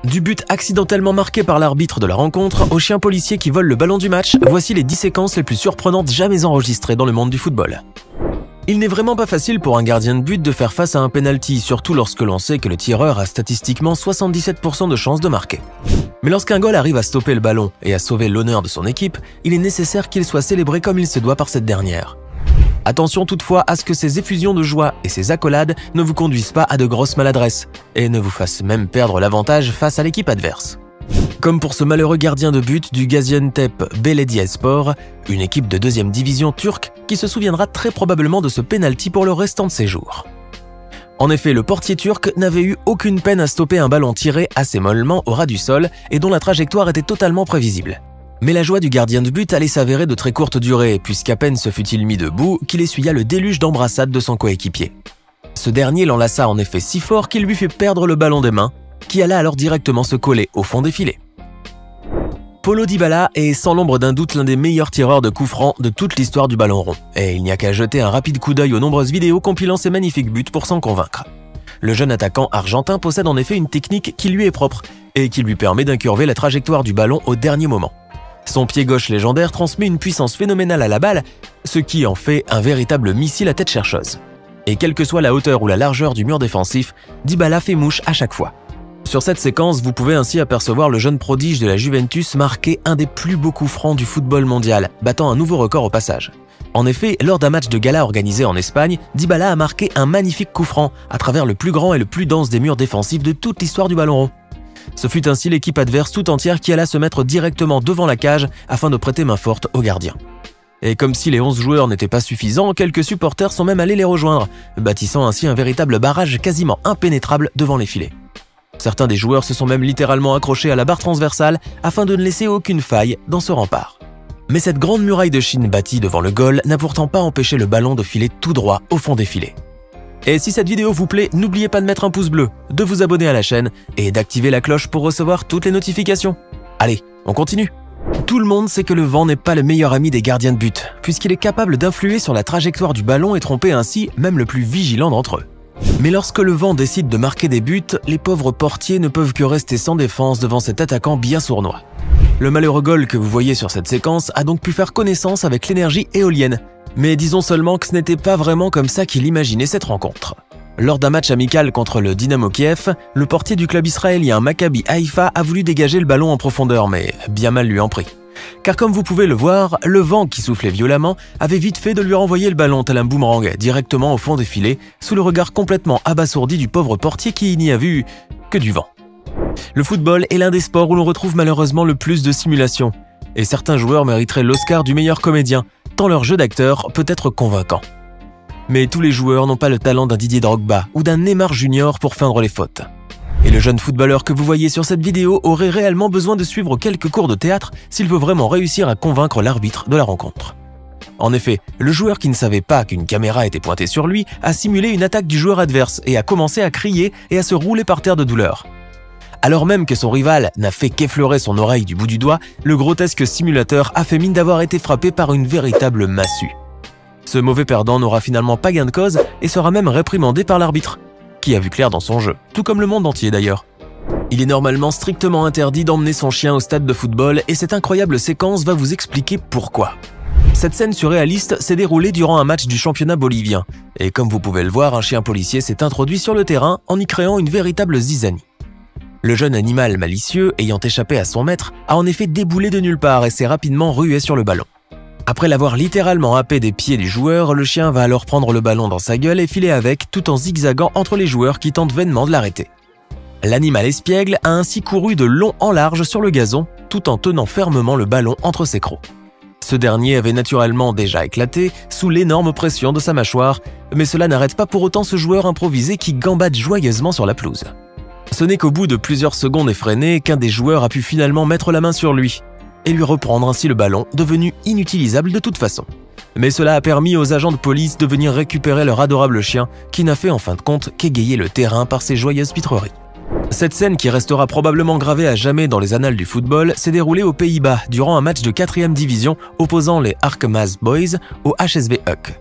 Du but accidentellement marqué par l'arbitre de la rencontre au chien policier qui vole le ballon du match, voici les 10 séquences les plus surprenantes jamais enregistrées dans le monde du football. Il n'est vraiment pas facile pour un gardien de but de faire face à un penalty, surtout lorsque l'on sait que le tireur a statistiquement 77% de chances de marquer. Mais lorsqu'un goal arrive à stopper le ballon et à sauver l'honneur de son équipe, il est nécessaire qu'il soit célébré comme il se doit par cette dernière. Attention toutefois à ce que ces effusions de joie et ces accolades ne vous conduisent pas à de grosses maladresses et ne vous fassent même perdre l'avantage face à l'équipe adverse. Comme pour ce malheureux gardien de but du Gaziantep Belediyespor, une équipe de 2e division turque qui se souviendra très probablement de ce penalty pour le restant de ses jours. En effet, le portier turc n'avait eu aucune peine à stopper un ballon tiré assez mollement au ras du sol et dont la trajectoire était totalement prévisible. Mais la joie du gardien de but allait s'avérer de très courte durée, puisqu'à peine se fut-il mis debout qu'il essuya le déluge d'embrassades de son coéquipier. Ce dernier l'enlaça en effet si fort qu'il lui fit perdre le ballon des mains, qui alla alors directement se coller au fond des filets. Paulo Dybala est sans l'ombre d'un doute l'un des meilleurs tireurs de coups francs de toute l'histoire du ballon rond, et il n'y a qu'à jeter un rapide coup d'œil aux nombreuses vidéos compilant ses magnifiques buts pour s'en convaincre. Le jeune attaquant argentin possède en effet une technique qui lui est propre, et qui lui permet d'incurver la trajectoire du ballon au dernier moment. Son pied gauche légendaire transmet une puissance phénoménale à la balle, ce qui en fait un véritable missile à tête chercheuse. Et quelle que soit la hauteur ou la largeur du mur défensif, Dybala fait mouche à chaque fois. Sur cette séquence, vous pouvez ainsi apercevoir le jeune prodige de la Juventus marquer un des plus beaux coups francs du football mondial, battant un nouveau record au passage. En effet, lors d'un match de gala organisé en Espagne, Dybala a marqué un magnifique coup franc à travers le plus grand et le plus dense des murs défensifs de toute l'histoire du ballon rond. Ce fut ainsi l'équipe adverse tout entière qui alla se mettre directement devant la cage afin de prêter main forte au gardien. Et comme si les 11 joueurs n'étaient pas suffisants, quelques supporters sont même allés les rejoindre, bâtissant ainsi un véritable barrage quasiment impénétrable devant les filets. Certains des joueurs se sont même littéralement accrochés à la barre transversale afin de ne laisser aucune faille dans ce rempart. Mais cette grande muraille de Chine bâtie devant le goal n'a pourtant pas empêché le ballon de filer tout droit au fond des filets. Et si cette vidéo vous plaît, n'oubliez pas de mettre un pouce bleu, de vous abonner à la chaîne et d'activer la cloche pour recevoir toutes les notifications. Allez, on continue. Tout le monde sait que le vent n'est pas le meilleur ami des gardiens de but, puisqu'il est capable d'influer sur la trajectoire du ballon et tromper ainsi même le plus vigilant d'entre eux. Mais lorsque le vent décide de marquer des buts, les pauvres portiers ne peuvent que rester sans défense devant cet attaquant bien sournois. Le malheureux goal que vous voyez sur cette séquence a donc pu faire connaissance avec l'énergie éolienne. Mais disons seulement que ce n'était pas vraiment comme ça qu'il imaginait cette rencontre. Lors d'un match amical contre le Dynamo Kiev, le portier du club israélien Maccabi Haïfa a voulu dégager le ballon en profondeur, mais bien mal lui en prit. Car comme vous pouvez le voir, le vent qui soufflait violemment avait vite fait de lui renvoyer le ballon tel un boomerang directement au fond des filets, sous le regard complètement abasourdi du pauvre portier qui n'y a vu que du vent. Le football est l'un des sports où l'on retrouve malheureusement le plus de simulation, et certains joueurs mériteraient l'Oscar du meilleur comédien, tant leur jeu d'acteur peut être convaincant. Mais tous les joueurs n'ont pas le talent d'un Didier Drogba ou d'un Neymar Junior pour feindre les fautes. Et le jeune footballeur que vous voyez sur cette vidéo aurait réellement besoin de suivre quelques cours de théâtre s'il veut vraiment réussir à convaincre l'arbitre de la rencontre. En effet, le joueur qui ne savait pas qu'une caméra était pointée sur lui a simulé une attaque du joueur adverse et a commencé à crier et à se rouler par terre de douleur. Alors même que son rival n'a fait qu'effleurer son oreille du bout du doigt, le grotesque simulateur a fait mine d'avoir été frappé par une véritable massue. Ce mauvais perdant n'aura finalement pas gain de cause et sera même réprimandé par l'arbitre, qui a vu clair dans son jeu, tout comme le monde entier d'ailleurs. Il est normalement strictement interdit d'emmener son chien au stade de football et cette incroyable séquence va vous expliquer pourquoi. Cette scène surréaliste s'est déroulée durant un match du championnat bolivien, et comme vous pouvez le voir, un chien policier s'est introduit sur le terrain en y créant une véritable zizanie. Le jeune animal malicieux, ayant échappé à son maître, a en effet déboulé de nulle part et s'est rapidement rué sur le ballon. Après l'avoir littéralement happé des pieds du joueur, le chien va alors prendre le ballon dans sa gueule et filer avec, tout en zigzagant entre les joueurs qui tentent vainement de l'arrêter. L'animal espiègle a ainsi couru de long en large sur le gazon, tout en tenant fermement le ballon entre ses crocs. Ce dernier avait naturellement déjà éclaté sous l'énorme pression de sa mâchoire, mais cela n'arrête pas pour autant ce joueur improvisé qui gambade joyeusement sur la pelouse. Ce n'est qu'au bout de plusieurs secondes effrénées qu'un des joueurs a pu finalement mettre la main sur lui et lui reprendre ainsi le ballon, devenu inutilisable de toute façon. Mais cela a permis aux agents de police de venir récupérer leur adorable chien qui n'a fait en fin de compte qu'égayer le terrain par ses joyeuses pitreries. Cette scène, qui restera probablement gravée à jamais dans les annales du football, s'est déroulée aux Pays-Bas durant un match de 4e division opposant les Arkema's Boys au HSV Uck.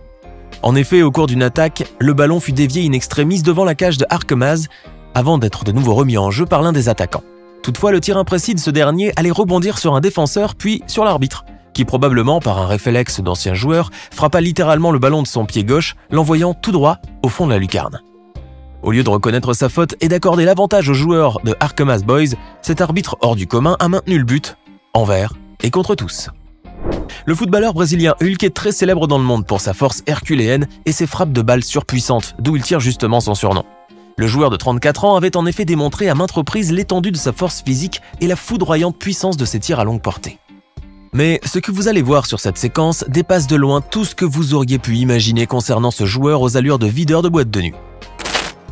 En effet, au cours d'une attaque, le ballon fut dévié in extremis devant la cage de Arkema's avant d'être de nouveau remis en jeu par l'un des attaquants. Toutefois, le tir imprécis de ce dernier allait rebondir sur un défenseur puis sur l'arbitre, qui probablement, par un réflexe d'ancien joueur, frappa littéralement le ballon de son pied gauche, l'envoyant tout droit au fond de la lucarne. Au lieu de reconnaître sa faute et d'accorder l'avantage aux joueurs de Arkamas Boys, cet arbitre hors du commun a maintenu le but, envers et contre tous. Le footballeur brésilien Hulk est très célèbre dans le monde pour sa force herculéenne et ses frappes de balles surpuissantes, d'où il tire justement son surnom. Le joueur de 34 ans avait en effet démontré à maintes reprises l'étendue de sa force physique et la foudroyante puissance de ses tirs à longue portée. Mais ce que vous allez voir sur cette séquence dépasse de loin tout ce que vous auriez pu imaginer concernant ce joueur aux allures de videur de boîte de nuit.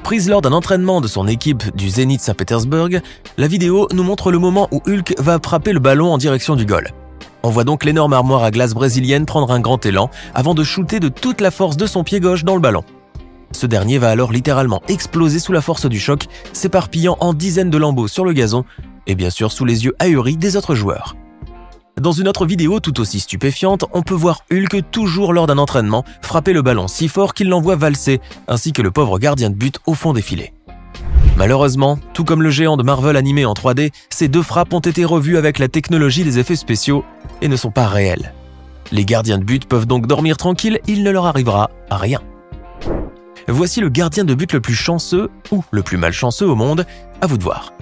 Prise lors d'un entraînement de son équipe du Zénith Saint-Pétersbourg, la vidéo nous montre le moment où Hulk va frapper le ballon en direction du goal. On voit donc l'énorme armoire à glace brésilienne prendre un grand élan avant de shooter de toute la force de son pied gauche dans le ballon. Ce dernier va alors littéralement exploser sous la force du choc, s'éparpillant en dizaines de lambeaux sur le gazon et bien sûr sous les yeux ahuris des autres joueurs. Dans une autre vidéo tout aussi stupéfiante, on peut voir Hulk toujours lors d'un entraînement frapper le ballon si fort qu'il l'envoie valser, ainsi que le pauvre gardien de but au fond des filets. Malheureusement, tout comme le géant de Marvel animé en 3D, ces deux frappes ont été revues avec la technologie des effets spéciaux et ne sont pas réelles. Les gardiens de but peuvent donc dormir tranquilles, il ne leur arrivera rien. Voici le gardien de but le plus chanceux, ou le plus malchanceux au monde, à vous de voir.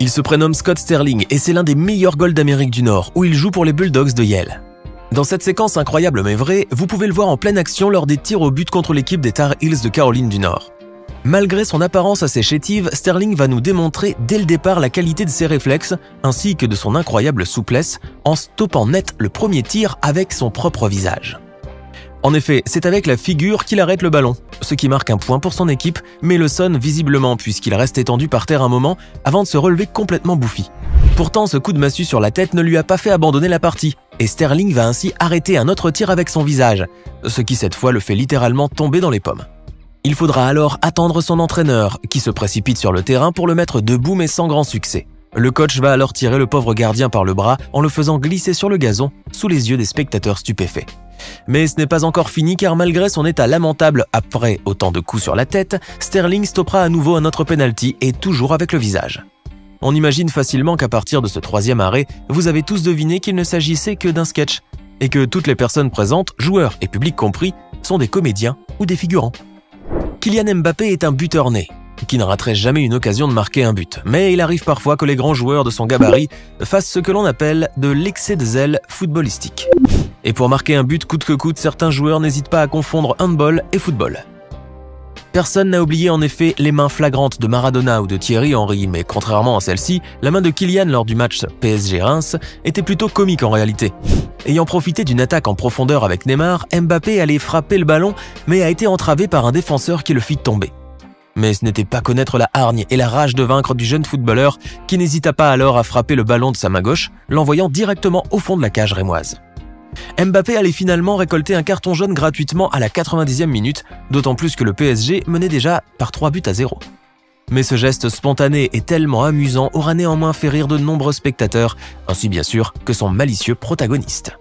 Il se prénomme Scott Sterling et c'est l'un des meilleurs goals d'Amérique du Nord, où il joue pour les Bulldogs de Yale. Dans cette séquence incroyable mais vraie, vous pouvez le voir en pleine action lors des tirs au but contre l'équipe des Tar Heels de Caroline du Nord. Malgré son apparence assez chétive, Sterling va nous démontrer dès le départ la qualité de ses réflexes, ainsi que de son incroyable souplesse, en stoppant net le premier tir avec son propre visage. En effet, c'est avec la figure qu'il arrête le ballon, ce qui marque un point pour son équipe, mais le sonne visiblement puisqu'il reste étendu par terre un moment avant de se relever complètement bouffi. Pourtant, ce coup de massue sur la tête ne lui a pas fait abandonner la partie, et Sterling va ainsi arrêter un autre tir avec son visage, ce qui cette fois le fait littéralement tomber dans les pommes. Il faudra alors attendre son entraîneur, qui se précipite sur le terrain pour le mettre debout mais sans grand succès. Le coach va alors tirer le pauvre gardien par le bras en le faisant glisser sur le gazon, sous les yeux des spectateurs stupéfaits. Mais ce n'est pas encore fini car malgré son état lamentable après autant de coups sur la tête, Sterling stoppera à nouveau un autre penalty et toujours avec le visage. On imagine facilement qu'à partir de ce troisième arrêt, vous avez tous deviné qu'il ne s'agissait que d'un sketch et que toutes les personnes présentes, joueurs et public compris, sont des comédiens ou des figurants. Kylian Mbappé est un buteur né, qui ne raterait jamais une occasion de marquer un but, mais il arrive parfois que les grands joueurs de son gabarit fassent ce que l'on appelle de l'excès de zèle footballistique. Et pour marquer un but coûte que coûte, certains joueurs n'hésitent pas à confondre handball et football. Personne n'a oublié en effet les mains flagrantes de Maradona ou de Thierry Henry, mais contrairement à celle-ci, la main de Kylian lors du match PSG-Reims était plutôt comique en réalité. Ayant profité d'une attaque en profondeur avec Neymar, Mbappé allait frapper le ballon, mais a été entravé par un défenseur qui le fit tomber. Mais ce n'était pas connaître la hargne et la rage de vaincre du jeune footballeur qui n'hésita pas alors à frapper le ballon de sa main gauche, l'envoyant directement au fond de la cage rémoise. Mbappé allait finalement récolter un carton jaune gratuitement à la 90e minute, d'autant plus que le PSG menait déjà par 3-0. Mais ce geste spontané et tellement amusant aura néanmoins fait rire de nombreux spectateurs, ainsi bien sûr que son malicieux protagoniste.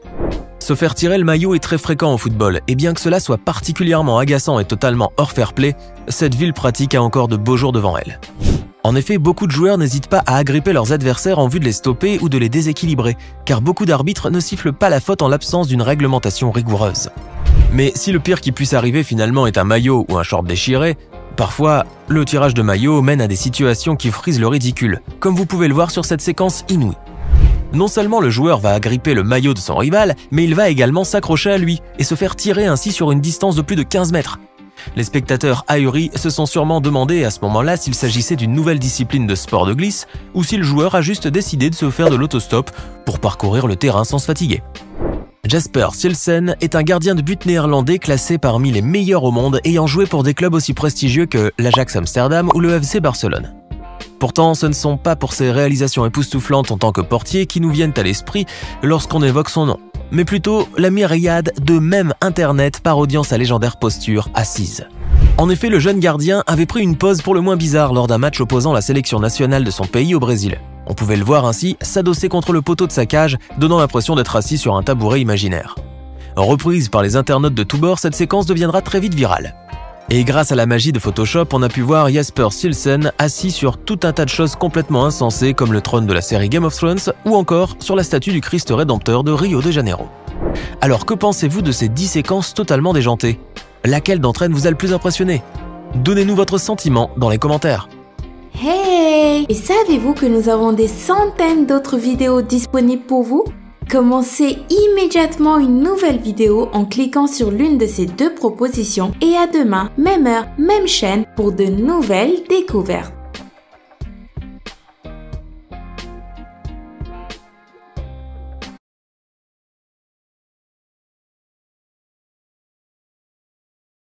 Se faire tirer le maillot est très fréquent au football, et bien que cela soit particulièrement agaçant et totalement hors fair play, cette ville pratique a encore de beaux jours devant elle. En effet, beaucoup de joueurs n'hésitent pas à agripper leurs adversaires en vue de les stopper ou de les déséquilibrer, car beaucoup d'arbitres ne sifflent pas la faute en l'absence d'une réglementation rigoureuse. Mais si le pire qui puisse arriver finalement est un maillot ou un short déchiré, parfois, le tirage de maillot mène à des situations qui frisent le ridicule, comme vous pouvez le voir sur cette séquence inouïe. Non seulement le joueur va agripper le maillot de son rival, mais il va également s'accrocher à lui et se faire tirer ainsi sur une distance de plus de 15 mètres. Les spectateurs ahuris se sont sûrement demandé à ce moment-là s'il s'agissait d'une nouvelle discipline de sport de glisse ou si le joueur a juste décidé de se faire de l'autostop pour parcourir le terrain sans se fatiguer. Jasper Silsen est un gardien de but néerlandais classé parmi les meilleurs au monde ayant joué pour des clubs aussi prestigieux que l'Ajax Amsterdam ou le FC Barcelone. Pourtant, ce ne sont pas pour ses réalisations époustouflantes en tant que portier qui nous viennent à l'esprit lorsqu'on évoque son nom, mais plutôt la myriade de mèmes internet parodiant sa légendaire posture assise. En effet, le jeune gardien avait pris une pose pour le moins bizarre lors d'un match opposant la sélection nationale de son pays au Brésil. On pouvait le voir ainsi s'adosser contre le poteau de sa cage, donnant l'impression d'être assis sur un tabouret imaginaire. Reprise par les internautes de tous bords, cette séquence deviendra très vite virale. Et grâce à la magie de Photoshop, on a pu voir Jasper Silsen assis sur tout un tas de choses complètement insensées comme le trône de la série Game of Thrones ou encore sur la statue du Christ Rédempteur de Rio de Janeiro. Alors que pensez-vous de ces 10 séquences totalement déjantées? Laquelle d'entre elles vous a le plus impressionné? Donnez-nous votre sentiment dans les commentaires. Hey! Et savez-vous que nous avons des centaines d'autres vidéos disponibles pour vous? Commencez immédiatement une nouvelle vidéo en cliquant sur l'une de ces deux propositions et à demain, même heure, même chaîne pour de nouvelles découvertes.